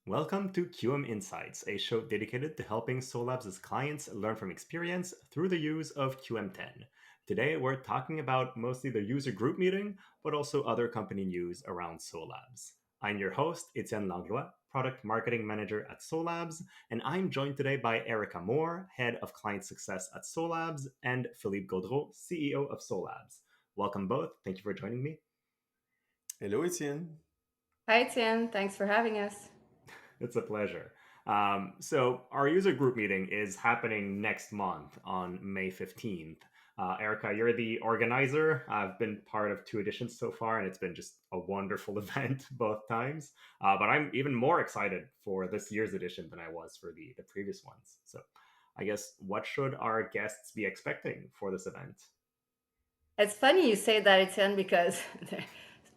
Welcome to QM Insights, a show dedicated to helping SOLABS' clients learn from experience through the use of QM10. Today, we're talking about mostly the user group meeting, but also other company news around SOLABS. I'm your host, Etienne Langlois, Product Marketing Manager at SOLABS, and I'm joined today by Erica Moore, Head of Client Success at SOLABS, and Philippe Gaudreau, CEO of SOLABS. Welcome both. Thank you for joining me. Hello, Etienne. Hi, Tim. Thanks for having us. It's a pleasure. So, our user group meeting is happening next month on May 15th. Erica, you're the organizer. I've been part of two editions so far, and it's been just a wonderful event both times. But I'm even more excited for this year's edition than I was for the previous ones. So, I guess what should our guests be expecting for this event? It's funny you say that, Etienne, because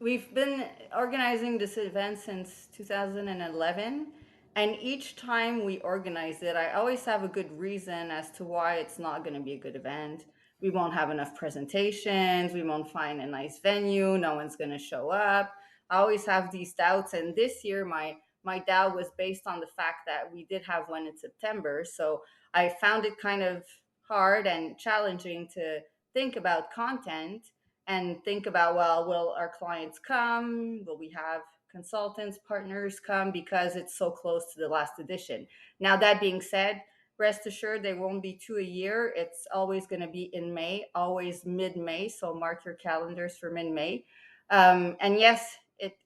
we've been organizing this event since 2011. And each time we organize it, I always have a good reason as to why it's not going to be a good event. We won't have enough presentations. We won't find a nice venue. No one's going to show up. I always have these doubts. And this year, my doubt was based on the fact that we did have one in September. So I found it kind of hard and challenging to think about content and think about, well, will our clients come, will we have consultants partners come, because it's so close to the last edition. Now, that being said, rest assured there won't be two a year. It's always going to be in May, always mid-May, so mark your calendars for mid-May. And yes, it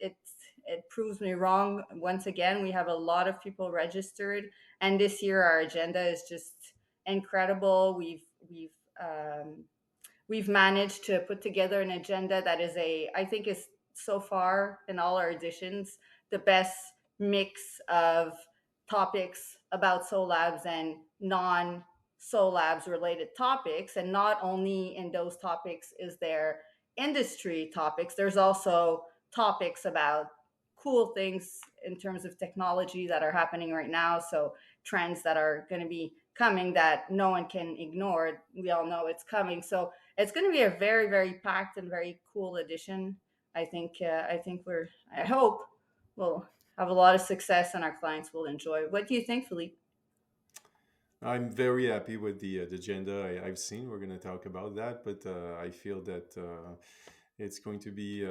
proves me wrong once again. We have a lot of people registered, and this year our agenda is just incredible. We've managed to put together an agenda that is I think is so far in all our editions the best mix of topics about SOLABs and non SOLABs related topics. And not only in those topics is there industry topics, there's also topics about cool things in terms of technology that are happening right now. So trends that are going to be coming that no one can ignore. We all know it's coming. So it's going to be a very, very packed and very cool edition. I hope we'll have a lot of success and our clients will enjoy. What do you think, Philippe? I'm very happy with the agenda I've seen. We're going to talk about that, but I feel that it's going to be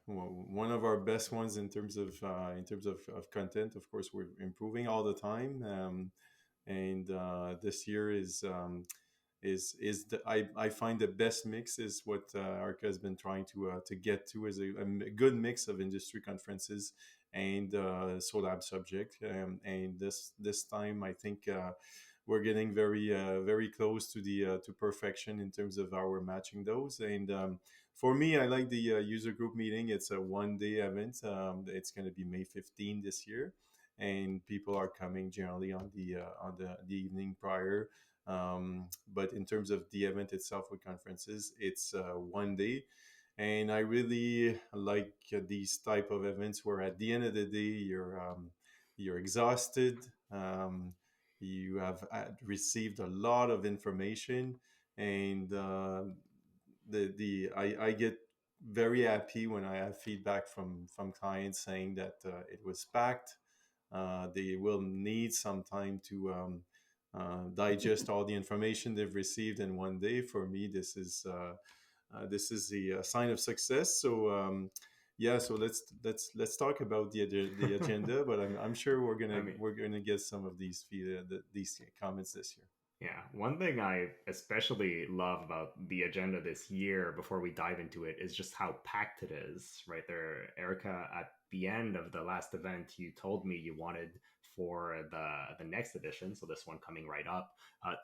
one of our best ones in terms of content. Of course, we're improving all the time, and this year is I find the best mix is what Arca has been trying to get to, is a good mix of industry conferences and SOLAB subject, and this time I think we're getting very close to the to perfection in terms of how we're matching those. And for me, I like the user group meeting. It's a 1 day event. It's going to be May 15 this year, and people are coming generally on the evening prior. But in terms of the event itself with conferences, it's 1 day, and I really like these type of events where at the end of the day you're exhausted. You have received a lot of information, and I get very happy when I have feedback from clients saying that it was packed. They will need some time to digest all the information they've received in 1 day. For me, this is a sign of success. So yeah, so let's talk about the agenda. But I'm sure we're I gonna mean, we're gonna get some of these comments this year. Yeah, one thing I especially love about the agenda this year before we dive into it is just how packed it is. Right there, Erica, at the end of the last event, you told me you wanted for the next edition, so this one coming right up,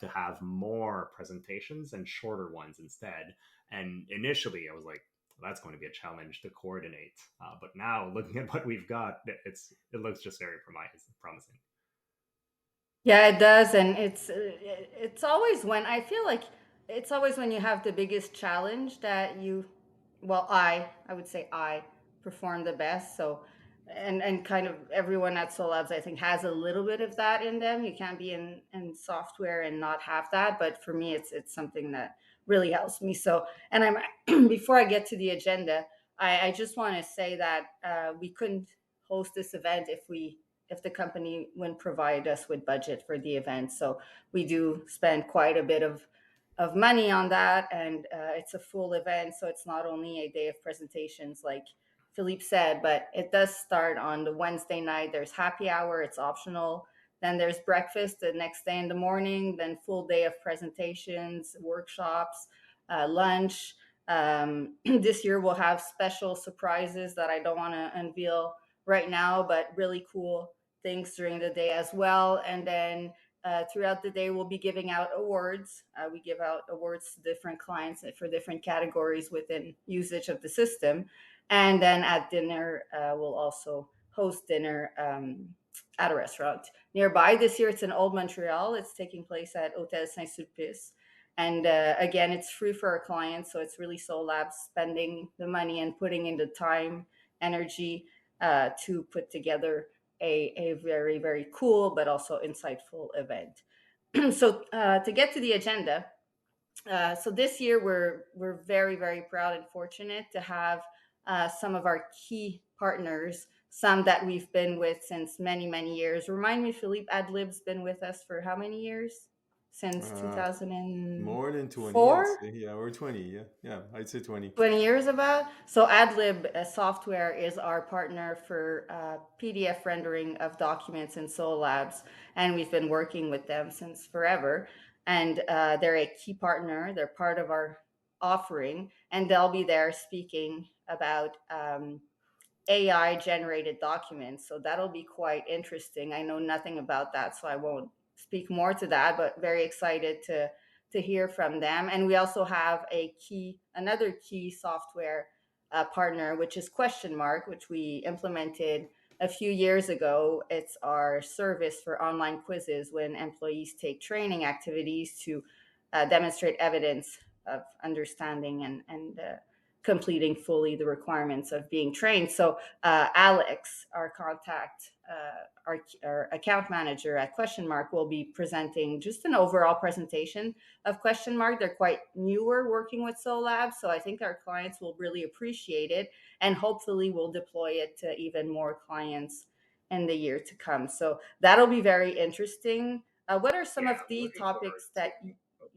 to have more presentations and shorter ones instead. And initially, I was like, that's going to be a challenge to coordinate. But now, looking at what we've got, it looks just very promising. Yeah, it does, and it's always when I feel like it's always when you have the biggest challenge that you, well, I would say I perform the best. So, and kind of everyone at SolAbs I think has a little bit of that in them. You can't be in software and not have that, but for me, it's something that really helps me. So, and I'm before I get to the agenda, I just want to say that we couldn't host this event if the company wouldn't provide us with budget for the event. So we do spend quite a bit of money on that, and it's a full event, so it's not only a day of presentations like Philippe said, but it does start on the Wednesday night. There's happy hour, it's optional. Then there's breakfast the next day in the morning, then full day of presentations, workshops, lunch. This year we'll have special surprises that I don't want to unveil right now, but really cool things during the day as well. And then throughout the day, we'll be giving out awards. We give out awards to different clients for different categories within usage of the system. And then at dinner, we'll also host dinner at a restaurant nearby. This year, it's in Old Montreal. It's taking place at Hotel Saint Sulpice. And again, it's free for our clients. So it's really SOLABS spending the money and putting in the time, energy to put together a very, very cool but also insightful event. So to get to the agenda, so this year we're very, very proud and fortunate to have some of our key partners, some that we've been with since many, many years. Remind me, Philippe, Adlib's been with us for how many years? Since Uh, more than 20, I'd 2004? say. Yeah, or 20. Yeah, yeah, I'd say 20. 20 years about. So AdLib software is our partner for PDF rendering of documents in SOLABS, and we've been working with them since forever. And they're a key partner. They're part of our offering, and they'll be there speaking about AI generated documents. So that'll be quite interesting. I know nothing about that, so I won't speak more to that, but very excited to hear from them. And we also have another key software partner, which is Question Mark, which we implemented a few years ago. It's our service for online quizzes when employees take training activities to demonstrate evidence of understanding and completing fully the requirements of being trained. So Alex, our contact, our account manager at Question Mark, will be presenting just an overall presentation of Question Mark. They're quite newer working with SOLAB, so I think our clients will really appreciate it, and hopefully we'll deploy it to even more clients in the year to come. So that'll be very interesting. What are some Yeah, of the looking forward topics that to.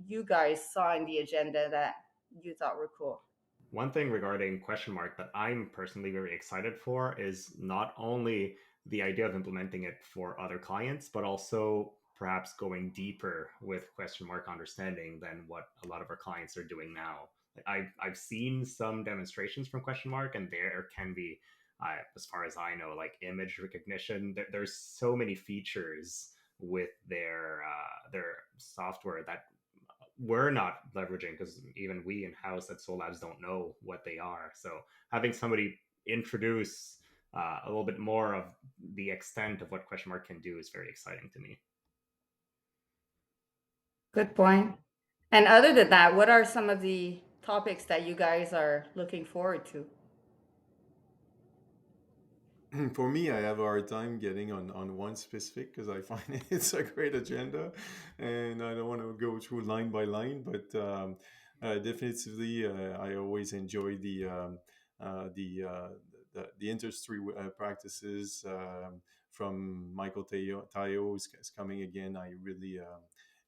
you guys saw in the agenda that you thought were cool? One thing regarding question mark that I'm personally very excited for is not only the idea of implementing it for other clients, but also perhaps going deeper with question mark understanding than what a lot of our clients are doing now. Like I've seen some demonstrations from question mark, and there can be, as far as I know, like image recognition. There's so many features with their software that we're not leveraging because even we in house at SolLabs don't know what they are. So having somebody introduce a little bit more of the extent of what question mark can do is very exciting to me. Good point. And other than that, what are some of the topics that you guys are looking forward to? For me, I have a hard time getting on one specific because I find it's a great agenda, and I don't want to go through line by line. But definitively, I always enjoy uh, the, uh, the industry practices from Michael Tayo is coming again. I really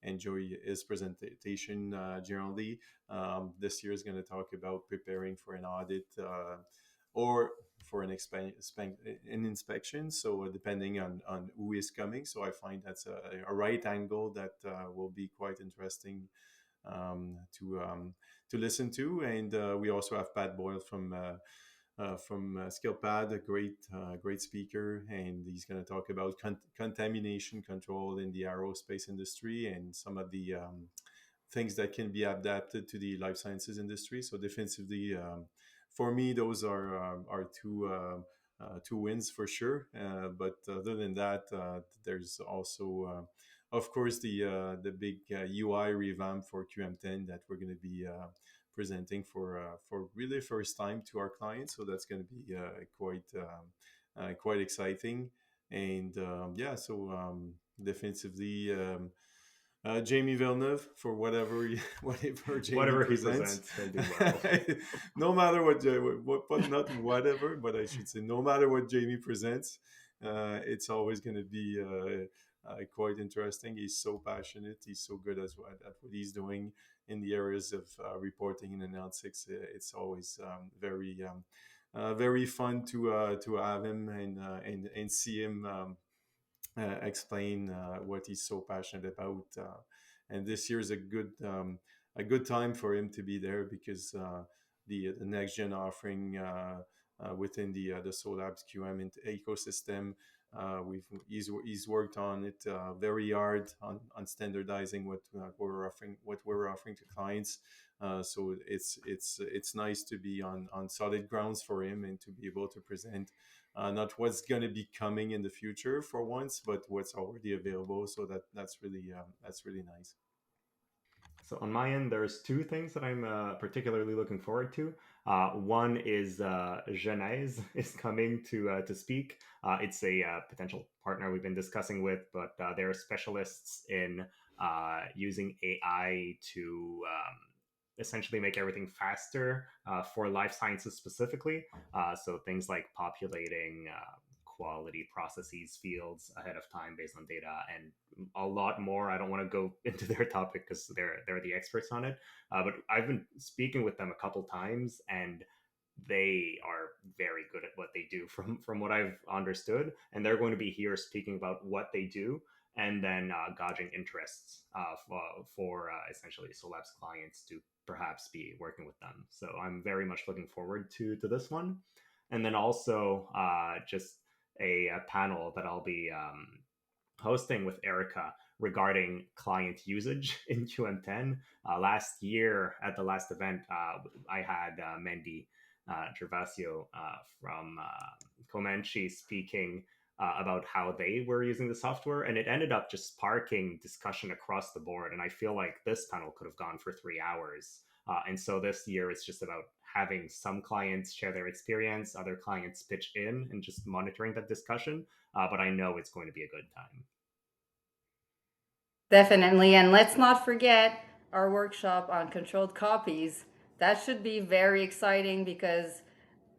enjoy his presentation generally. This year is going to talk about preparing for an audit. Or for an inspection. So depending on who is coming, so I find that's a right angle that will be quite interesting um, to um, to listen to. And we also have Pat Boyle from SkillPad, a great speaker, and he's going to talk about contamination control in the aerospace industry and some of the things that can be adapted to the life sciences industry. So defensively, for me, those are two wins for sure. But other than that, there's also, of course, the big UI revamp for QM10 that we're going to be presenting for really first time to our clients. So that's going to be quite exciting. And yeah, so definitively. Jamie Villeneuve for whatever Jamie Whatever he presents. presents, he'll do well. No matter what, not whatever, but I should say no matter what Jamie presents, it's always going to be quite interesting. He's so passionate. He's so good at what he's doing in the areas of reporting and analytics. It's always very fun to have him and see him explain what he's so passionate about. And this year is a good time for him to be there because the next gen offering within the SOLABS QM ecosystem. He's worked on it very hard on standardizing what we're offering to clients. So it's nice to be on solid grounds for him and to be able to present not what's going to be coming in the future for once, but what's already available. So that's really nice. So on my end, there's two things that I'm particularly looking forward to. One is Genèse is coming to speak. It's a potential partner we've been discussing with, but they're specialists in using AI to essentially make everything faster for life sciences specifically. So things like populating quality processes fields ahead of time based on data and a lot more. I don't want to go into their topic because they're the experts on it. But I've been speaking with them a couple times, and they are very good at what they do from what I've understood. And they're going to be here speaking about what they do and then gauging interests for essentially Solabs clients to perhaps be working with them. So I'm very much looking forward to this one. And then also just a panel that I'll be hosting with Erica regarding client usage in QM10. Last year at the last event, I had Mendy Gervasio from Comanche speaking about how they were using the software, and it ended up just sparking discussion across the board. And I feel like this panel could have gone for 3 hours. And so this year it's just about having some clients share their experience, other clients pitch in, and just monitoring that discussion. But I know it's going to be a good time. Definitely. And let's not forget our workshop on controlled copies. That should be very exciting because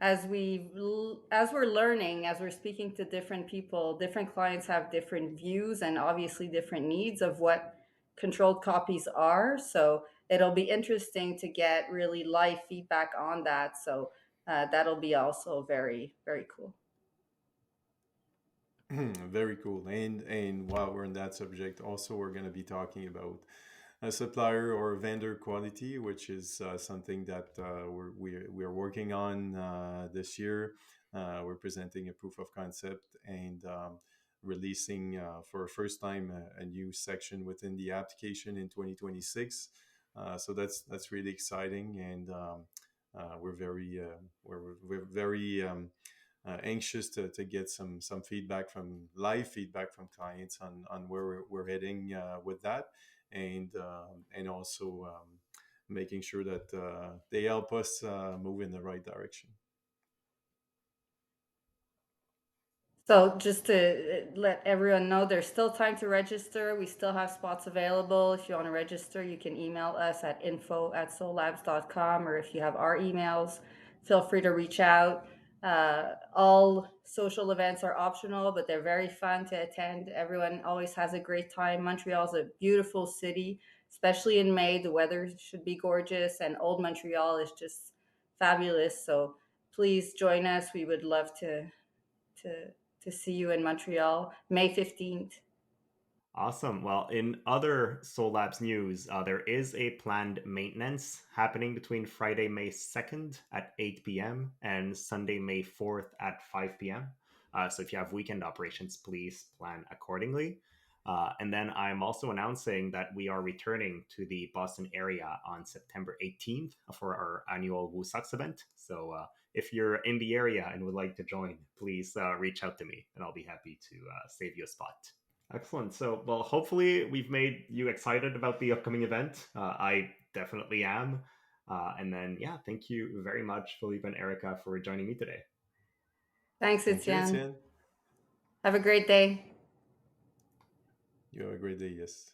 as we're learning, as we're speaking to different people, different clients have different views and obviously different needs of what controlled copies are. So it'll be interesting to get really live feedback on that. So that'll be also very, very cool. Very cool. And while we're on that subject, also we're going to be talking about supplier or vendor quality, which is something that we're working on this year. We're presenting a proof of concept and releasing for the first time a new section within the application in 2026. So that's really exciting, and we're very anxious to get some feedback from live feedback from clients on where we're heading with that, and also making sure that they help us move in the right direction. So just to let everyone know, there's still time to register. We still have spots available. If you want to register, you can email us at info@solabs.com, or if you have our emails, feel free to reach out. All social events are optional, but they're very fun to attend. Everyone always has a great time. Montreal is a beautiful city, especially in May. The weather should be gorgeous, and Old Montreal is just fabulous. So please join us. We would love to to see you in Montreal, May 15th. Awesome. Well, in other Soul Labs news, there is a planned maintenance happening between Friday, May 2nd at 8 p.m. and Sunday, May 4th at 5 p.m. So if you have weekend operations, please plan accordingly. And then I'm also announcing that we are returning to the Boston area on September 18th for our annual WooSucks event. So if you're in the area and would like to join, please reach out to me and I'll be happy to save you a spot. Excellent. So, well, hopefully we've made you excited about the upcoming event. I definitely am. And then, yeah, thank you very much, Philippe and Erica, for joining me today. Thanks, Thank you, Etienne. Etienne. Have a great day. You have a great day. Yes.